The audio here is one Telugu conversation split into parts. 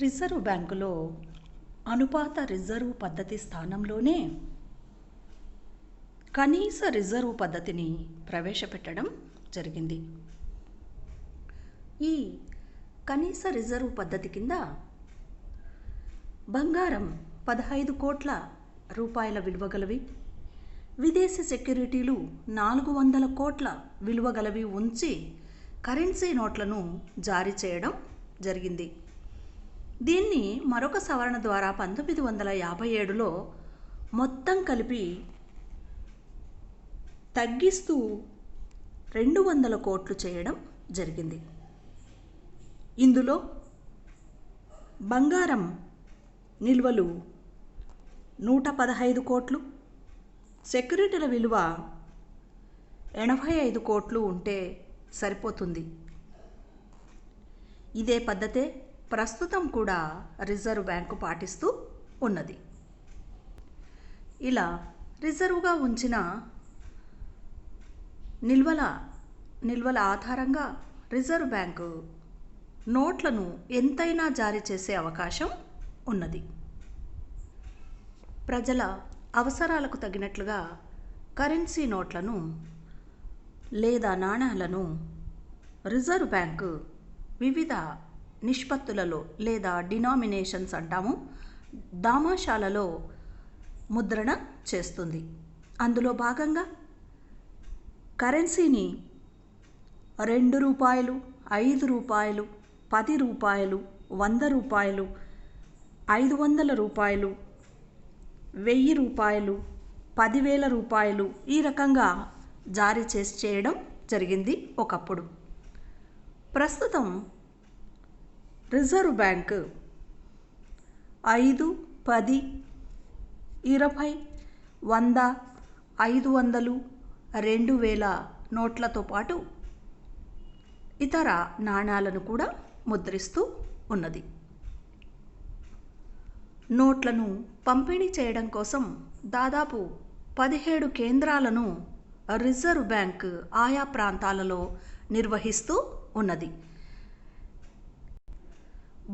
రిజర్వ్ బ్యాంకులో అనుపాత రిజర్వ్ పద్ధతి స్థానంలోనే కనీస రిజర్వ్ పద్ధతిని ప్రవేశపెట్టడం జరిగింది. ఈ కనీస రిజర్వ్ పద్ధతి కింద బంగారం 15 కోట్ల రూపాయల విలువ గలవి, విదేశీ సెక్యూరిటీలు 400 కోట్ల విలువ గలవి ఉంచి కరెన్సీ నోట్లను జారీ చేయడం జరిగింది. దీన్ని మరొక సవరణ ద్వారా 1957లో మొత్తం కలిపి తగ్గిస్తూ 200 కోట్లు చేయడం జరిగింది. ఇందులో బంగారం నిల్వలు 115 కోట్లు, సెక్యూరిటీల విలువ 85 కోట్లు ఉంటే సరిపోతుంది. ఇదే పద్ధతే ప్రస్తుతం కూడా రిజర్వ్ బ్యాంకు పాటిస్తూ ఉన్నది. ఇలా రిజర్వుగా ఉంచిన నిల్వల ఆధారంగా రిజర్వ్ బ్యాంకు నోట్లను ఎంతైనా జారీ చేసే అవకాశం ఉన్నది. ప్రజల అవసరాలకు తగినట్లుగా కరెన్సీ నోట్లను లేదా నాణాలను రిజర్వ్ బ్యాంకు వివిధ నిష్పత్తులలో లేదా డినామినేషన్స్ అంటాము, దామాషాలలో ముద్రణ చేస్తుంది. అందులో భాగంగా కరెన్సీని 2 రూపాయలు, 5 రూపాయలు, 10 రూపాయలు, 100 రూపాయలు, 500 రూపాయలు, 1000 రూపాయలు, 10,000 రూపాయలు ఈ రకంగా జారీ చేయడం జరిగింది ఒకప్పుడు. ప్రస్తుతం రిజర్వ్ బ్యాంక్ 5, 10, 20, 100, 500, 2000 నోట్లతో పాటు ఇతర నాణాలను కూడా ముద్రిస్తూ ఉన్నది. నోట్లను పంపిణీ చేయడం కోసం దాదాపు 17 కేంద్రాలను రిజర్వ్ బ్యాంక్ ఆయా ప్రాంతాలలో నిర్వహిస్తూ ఉన్నది.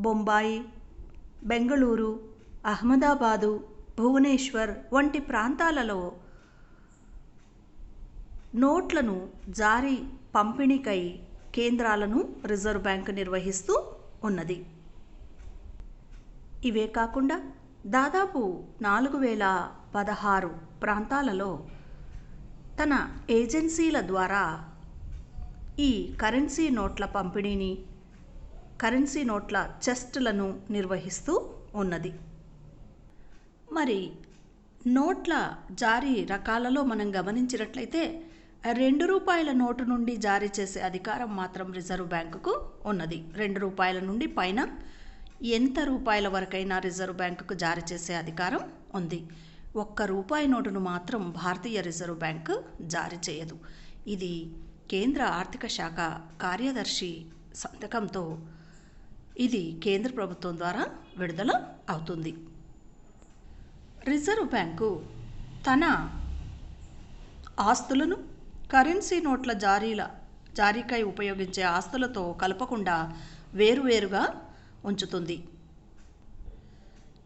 బొంబాయి, బెంగళూరు, అహ్మదాబాదు, భువనేశ్వర్ వంటి ప్రాంతాలలో నోట్లను జారీ పంపిణీకై కేంద్రాలను రిజర్వ్ బ్యాంక్ నిర్వహిస్తూ ఉన్నది. ఇవే కాకుండా దాదాపు 4016 ప్రాంతాలలో తన ఏజెన్సీల ద్వారా ఈ కరెన్సీ నోట్ల పంపిణీని, కరెన్సీ నోట్ల చెస్ట్లను నిర్వహిస్తూ ఉన్నది. మరి నోట్ల జారీ రకాలలో మనం గమనించినట్లయితే 2 రూపాయల నోటు నుండి జారీ చేసే అధికారం మాత్రం రిజర్వ్ బ్యాంకుకు ఉన్నది. 2 రూపాయల నుండి పైన ఎంత రూపాయల వరకైనా రిజర్వ్ బ్యాంకుకు జారీ చేసే అధికారం ఉంది. 1 రూపాయి నోటును మాత్రం భారతీయ రిజర్వ్ బ్యాంకు జారీ చేయదు. ఇది కేంద్ర ఆర్థిక శాఖ కార్యదర్శి సంతకంతో ఇది కేంద్ర ప్రభుత్వం ద్వారా విడుదల అవుతుంది. రిజర్వ్ బ్యాంకు తన ఆస్తులను కరెన్సీ నోట్ల జారీకై ఉపయోగించే ఆస్తులతో కలపకుండా వేరువేరుగా ఉంచుతుంది.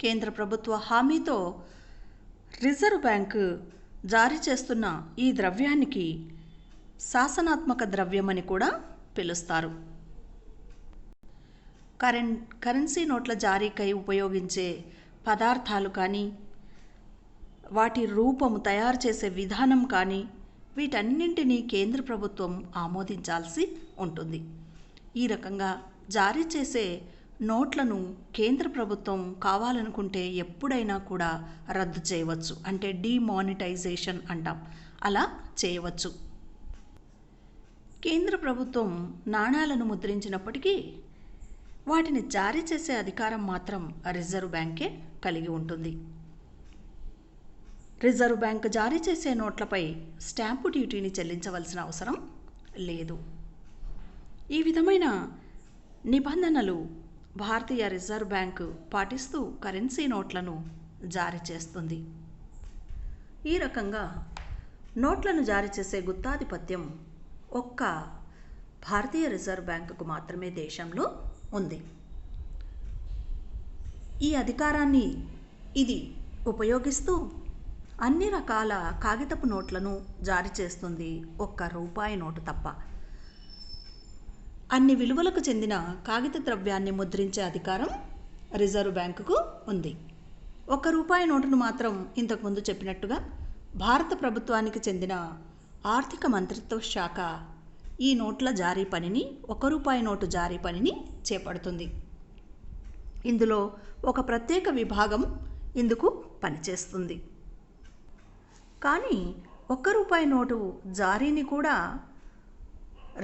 కేంద్ర ప్రభుత్వ హామీతో రిజర్వ్ బ్యాంకు జారీ చేస్తున్న ఈ ద్రవ్యానికి శాసనాత్మక ద్రవ్యమని కూడా పిలుస్తారు. కరెన్సీ నోట్ల జారీకై ఉపయోగించే పదార్థాలు కానీ, వాటి రూపము తయారు చేసే విధానం కానీ వీటన్నింటినీ కేంద్ర ప్రభుత్వం ఆమోదించాల్సి ఉంటుంది. ఈ రకంగా జారీ చేసే నోట్లను కేంద్ర ప్రభుత్వం కావాలనుకుంటే ఎప్పుడైనా కూడా రద్దు చేయవచ్చు. అంటే డిమానిటైజేషన్ అంటాం, అలా చేయవచ్చు. కేంద్ర ప్రభుత్వం నాణాలను ముద్రించినప్పటికీ వాటిని జారీ చేసే అధికారం మాత్రం రిజర్వ్ బ్యాంకే కలిగి ఉంటుంది. రిజర్వ్ బ్యాంక్ జారీ చేసే నోట్లపై స్టాంపు డ్యూటీని చెల్లించవలసిన అవసరం లేదు. ఈ విధమైన నిబంధనలు భారతీయ రిజర్వ్ బ్యాంకు పాటిస్తూ కరెన్సీ నోట్లను జారీ చేస్తుంది. ఈ రకంగా నోట్లను జారీ చేసే గుత్తాధిపత్యం ఒక్క భారతీయ రిజర్వ్ బ్యాంకుకు మాత్రమే దేశంలో ఉంది. ఈ అధికారాన్ని ఇది ఉపయోగిస్తూ అన్ని రకాల కాగితపు నోట్లను జారీ చేస్తుంది, ఒక్క రూపాయి నోటు తప్ప. అన్ని విలువలకు చెందిన కాగిత ద్రవ్యాన్ని ముద్రించే అధికారం రిజర్వ్ బ్యాంకుకు ఉంది. ఒక్క రూపాయి నోటును మాత్రం ఇంతకుముందు చెప్పినట్టుగా భారత ప్రభుత్వానికి చెందిన ఆర్థిక మంత్రిత్వ శాఖ ఈ నోట్ల జారీ పనిని, ఒక్క రూపాయి నోటు జారీ పనిని చేపడుతుంది. ఇందులో ఒక ప్రత్యేక విభాగం ఇందుకు పనిచేస్తుంది. కానీ ఒక్క రూపాయి నోటు జారీని కూడా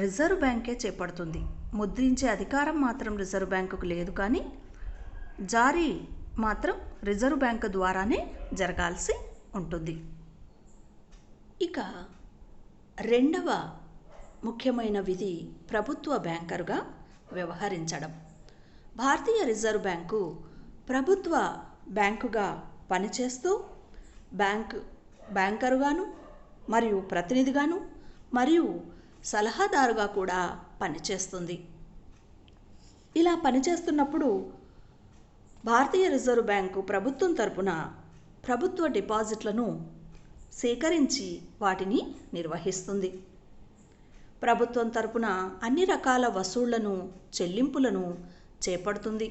రిజర్వ్ బ్యాంకే చేపడుతుంది. ముద్రించే అధికారం మాత్రం రిజర్వ్ బ్యాంకుకు లేదు, కానీ జారీ మాత్రం రిజర్వ్ బ్యాంకు ద్వారానే జరగాల్సి ఉంటుంది. ఇక రెండవ ముఖ్యమైన విధి ప్రభుత్వ బ్యాంకరుగా వ్యవహరించడం. భారతీయ రిజర్వ్ బ్యాంకు ప్రభుత్వ బ్యాంకుగా పనిచేస్తూ బ్యాంకరుగాను మరియు ప్రతినిధిగాను మరియు సలహాదారుగా కూడా పనిచేస్తుంది. ఇలా పనిచేస్తున్నప్పుడు భారతీయ రిజర్వ్ బ్యాంకు ప్రభుత్వం తరపున ప్రభుత్వ డిపాజిట్లను సేకరించి వాటిని నిర్వహిస్తుంది. ప్రభుత్వం తరపున అన్ని రకాల వసూళ్లను, చెల్లింపులను చేపడుతుంది.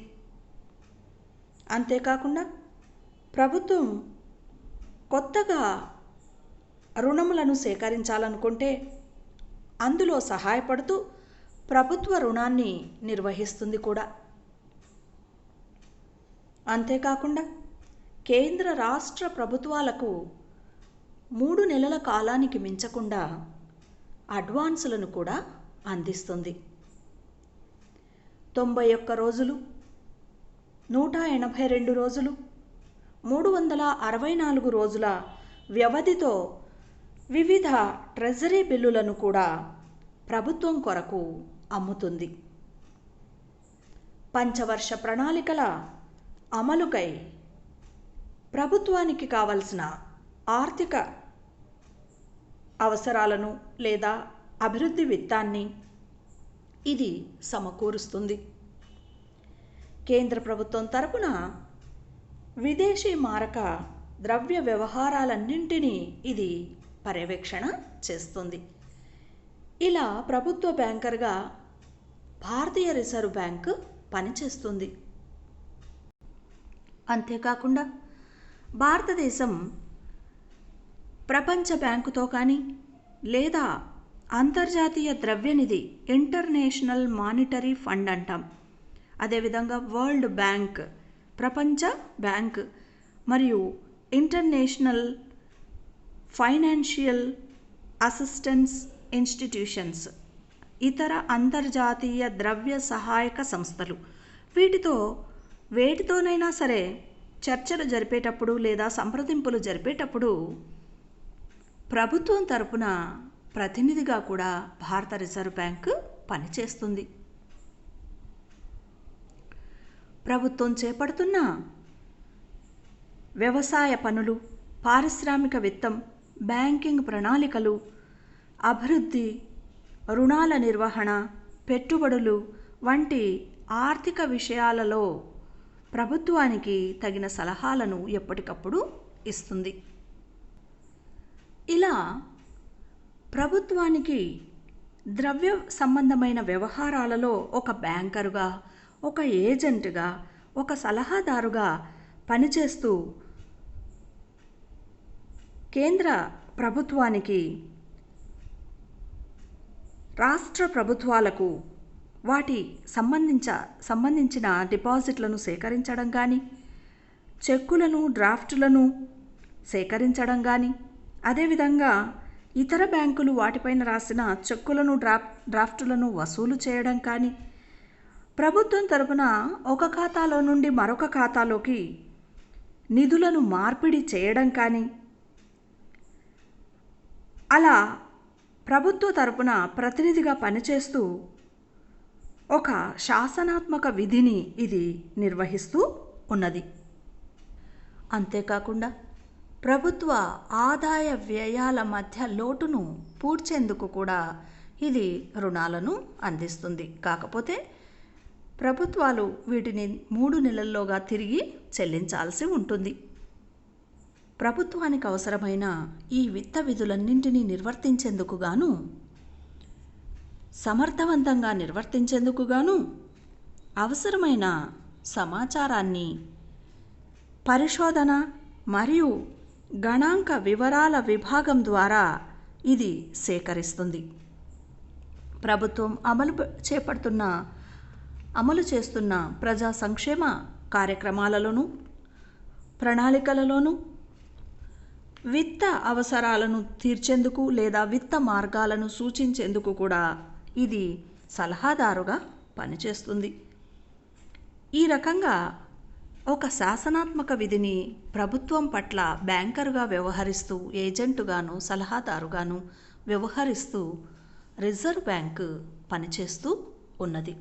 అంతేకాకుండా ప్రభుత్వం కొత్తగా రుణములను సేకరించాలనుకుంటే అందులో సహాయపడుతూ ప్రభుత్వ రుణాన్ని నిర్వహిస్తుంది కూడా. అంతేకాకుండా కేంద్ర రాష్ట్ర ప్రభుత్వాలకు 3 నెలల కాలానికి మించకుండా అడ్వాన్సులను కూడా అందిస్తుంది. 91 రోజులు, 182 రోజులు, 364 రోజుల వ్యవధితో వివిధ ట్రెజరీ బిల్లులను కూడా ప్రభుత్వం కొరకు అమ్ముతుంది. పంచవర్ష ప్రణాళికల అమలుకై ప్రభుత్వానికి కావలసిన ఆర్థిక అవసరాలను లేదా అభివృద్ధి విత్తాన్ని ఇది సమకూరుస్తుంది. కేంద్ర ప్రభుత్వం తరపున విదేశీ మారక ద్రవ్య వ్యవహారాలన్నింటినీ ఇది పర్యవేక్షణ చేస్తుంది. ఇలా ప్రభుత్వ బ్యాంకర్గా భారతీయ రిజర్వ్ బ్యాంక్ పనిచేస్తుంది. అంతేకాకుండా భారతదేశం ప్రపంచ బ్యాంకుతో కానీ లేదా అంతర్జాతీయ ద్రవ్యనిధి, ఇంటర్నేషనల్ మానిటరీ ఫండ్ అంటాం, అదేవిధంగా వరల్డ్ బ్యాంక్, ప్రపంచ బ్యాంక్ మరియు ఇంటర్నేషనల్ ఫైనాన్షియల్ అసిస్టెన్స్ ఇన్స్టిట్యూషన్స్, ఇతర అంతర్జాతీయ ద్రవ్య సహాయక సంస్థలు, వేటితోనైనా సరే చర్చలు జరిపేటప్పుడు లేదా సంప్రదింపులు జరిపేటప్పుడు ప్రభుత్వం తరపున ప్రతినిధిగా కూడా భారత రిజర్వ్ బ్యాంక్ పనిచేస్తుంది. ప్రభుత్వం చేపడుతున్న వ్యవసాయ పనులు, పారిశ్రామిక విత్తం, బ్యాంకింగ్ ప్రణాళికలు, అభివృద్ధి, రుణాల నిర్వహణ, పెట్టుబడులు వంటి ఆర్థిక విషయాలలో ప్రభుత్వానికి తగిన సలహాలను ఎప్పటికప్పుడు ఇస్తుంది. ఇలా ప్రభుత్వానికి ద్రవ్య సంబంధమైన వ్యవహారాలలో ఒక బ్యాంకరుగా, ఒక ఏజెంట్గా, ఒక సలహాదారుగా పనిచేస్తూ కేంద్ర ప్రభుత్వానికి, రాష్ట్ర ప్రభుత్వాలకు వాటి సంబంధించిన డిపాజిట్లను సేకరించడం కానీ, చెక్కులను, డ్రాఫ్టులను సేకరించడం కానీ, అదేవిధంగా ఇతర బ్యాంకులు వాటిపైన రాసిన చెక్కులను, డ్రాఫ్టులను వసూలు చేయడం కానీ, ప్రభుత్వం తరపున ఒక ఖాతాలో నుండి మరొక ఖాతాలోకి నిధులను మార్పిడి చేయడం కానీ, అలా ప్రభుత్వ తరపున ప్రతినిధిగా పనిచేస్తూ ఒక శాసనాత్మక విధిని ఇది నిర్వహిస్తూ ఉన్నది. అంతేకాకుండా ప్రభుత్వ ఆదాయ వ్యయాల మధ్య లోటును పూడ్చేందుకు కూడా ఇది రుణాలను అందిస్తుంది. కాకపోతే ప్రభుత్వాలు వీటిని 3 నెలల్లోగా తిరిగి చెల్లించాల్సి ఉంటుంది. ప్రభుత్వానికి అవసరమైన ఈ విత్త విధులన్నింటినీ నిర్వర్తించేందుకు గాను, సమర్థవంతంగా నిర్వర్తించేందుకు గాను అవసరమైన సమాచారాన్ని పరిశోధన మరియు గణాంక వివరాల విభాగం ద్వారా ఇది సేకరిస్తుంది. ప్రభుత్వం అమలు చేస్తున్న ప్రజా సంక్షేమ కార్యక్రమాలలోనూ ప్రణాళికలలోనూ విత్త అవసరాలను తీర్చేందుకు లేదా విత్త మార్గాలను సూచించేందుకు కూడా ఇది సలహాదారుగా పనిచేస్తుంది. ఈ రకంగా ఒక శాసనాత్మక విధిని ప్రభుత్వం పట్ల బ్యాంకరుగా వ్యవహరిస్తూ, ఏజెంటుగాను, సలహాదారుగాను వ్యవహరిస్తూ రిజర్వ్ బ్యాంకు పనిచేస్తూ ఉన్నది.